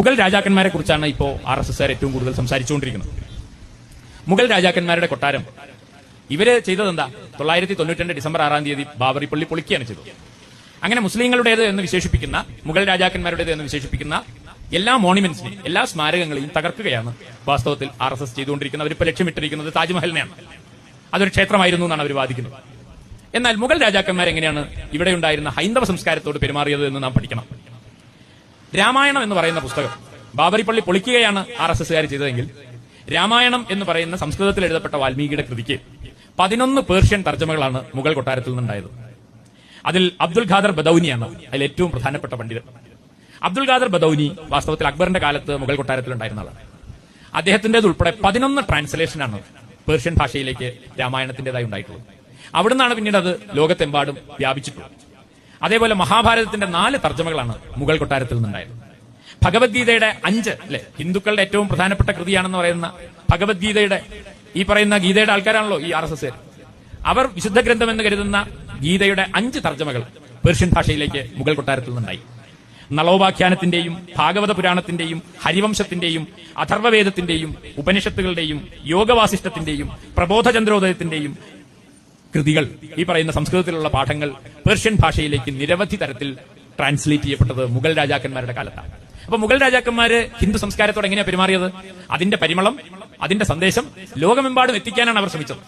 മുഗൾ രാജാക്കന്മാരെ കുറിച്ചാണ് ഇപ്പോ RSSകാർ ഏറ്റവും കൂടുതൽ സംസാരിച്ചുകൊണ്ടിരിക്കുന്നത്. മുഗൾ രാജാക്കന്മാരുടെ കൊട്ടാരം ഇവര് ചെയ്തതെന്താ? 992 ഡിസംബർ 6 ബാബറി പള്ളി പൊളിക്കുകയാണ് ചെയ്തത്. അങ്ങനെ മുസ്ലിങ്ങളുടേത് എന്ന് വിശേഷിപ്പിക്കുന്ന, മുഗൾ രാജാക്കന്മാരുടേത് എന്ന് വിശേഷിപ്പിക്കുന്ന എല്ലാ മോണിമെന്റ്സിനെയും, എല്ലാ സ്മാരകങ്ങളെയും തകർക്കുകയാണ് വാസ്തവത്തിൽ RSS ചെയ്തുകൊണ്ടിരിക്കുന്നത്. അവരിപ്പോൾ ലക്ഷ്യമിട്ടിരിക്കുന്നത് താജ്മഹലിനെയാണ്. അതൊരു ക്ഷേത്രമായിരുന്നു എന്നാണ് അവർ വാദിക്കുന്നത്. എന്നാൽ മുഗൾ രാജാക്കന്മാർ എങ്ങനെയാണ് ഇവിടെ ഉണ്ടായിരുന്ന ഹൈന്ദവ സംസ്കാരത്തോട് പെരുമാറിയത് എന്ന് നാം പഠിക്കണം. രാമായണം എന്ന് പറയുന്ന പുസ്തകം ബാബറി പള്ളി പൊളിക്കുകയാണ് RSSകാർ ചെയ്തതെങ്കിൽ, രാമായണം എന്ന് പറയുന്ന സംസ്കൃതത്തിൽ എഴുതപ്പെട്ട വാൽമീകിയുടെ കൃതിക്ക് 11 പേർഷ്യൻ തർജ്ജമകളാണ് മുഗൾ കൊട്ടാരത്തിൽ നിന്നുണ്ടായത്. അതിൽ അബ്ദുൽ ഖാദർ ബദൌനിയാണ് അതിൽ ഏറ്റവും പ്രധാനപ്പെട്ട പണ്ഡിതൻ. അബ്ദുൽ ഖാദർ ബദൌനി വാസ്തവത്തിൽ അക്ബറിന്റെ കാലത്ത് മുഗൾ കൊട്ടാരത്തിൽ ഉണ്ടായിരുന്ന ആളാണ്. അദ്ദേഹത്തിന്റേത് ഉൾപ്പെടെ 11 ട്രാൻസ്ലേഷനാണ് പേർഷ്യൻ ഭാഷയിലേക്ക് രാമായണത്തിന്റേതായി ഉണ്ടായിട്ടുള്ളത്. അവിടുന്നാണ് പിന്നീട് അത് ലോകത്തെമ്പാടും വ്യാപിച്ചിട്ടുള്ളത്. അതേപോലെ മഹാഭാരതത്തിന്റെ 4 തർജ്ജമകളാണ് മുഗൾ കൊട്ടാരത്തിൽ നിന്നുണ്ടായത്. ഭഗവത്ഗീതയുടെ 5 ഹിന്ദുക്കളുടെ ഏറ്റവും പ്രധാനപ്പെട്ട കൃതിയാണെന്ന് പറയുന്ന ഭഗവത്ഗീതയുടെ, ഈ പറയുന്ന ഗീതയുടെ ആൾക്കാരാണല്ലോ ഈ RSS. അവർ വിശുദ്ധ ഗ്രന്ഥമെന്ന് കരുതുന്ന ഗീതയുടെ 5 തർജ്ജമകൾ പേർഷ്യൻ ഭാഷയിലേക്ക് മുഗൾ കൊട്ടാരത്തിൽ നിന്നുണ്ടായി. നളോപാഖ്യാനത്തിന്റെയും ഭാഗവത പുരാണത്തിന്റെയും ഹരിവംശത്തിന്റെയും അഥർവവേദത്തിന്റെയും ഉപനിഷത്തുകളുടെയും യോഗവാസിഷ്ടത്തിന്റെയും പ്രബോധചന്ദ്രോദയത്തിന്റെയും കൃതികൾ, ഈ പറയുന്ന സംസ്കൃതത്തിലുള്ള പാഠങ്ങൾ പേർഷ്യൻ ഭാഷയിലേക്ക് നിരവധി തരത്തിൽ ട്രാൻസ്ലേറ്റ് ചെയ്യപ്പെട്ടത് മുഗൾ രാജാക്കന്മാരുടെ കാലത്താണ്. അപ്പൊ മുഗൾ രാജാക്കന്മാര് ഹിന്ദു സംസ്കാരത്തോട് എങ്ങനെയാണ് പെരുമാറിയത്? അതിന്റെ പരിമളം, അതിന്റെ സന്ദേശം ലോകമെമ്പാടും എത്തിക്കാനാണ് അവർ ശ്രമിച്ചത്.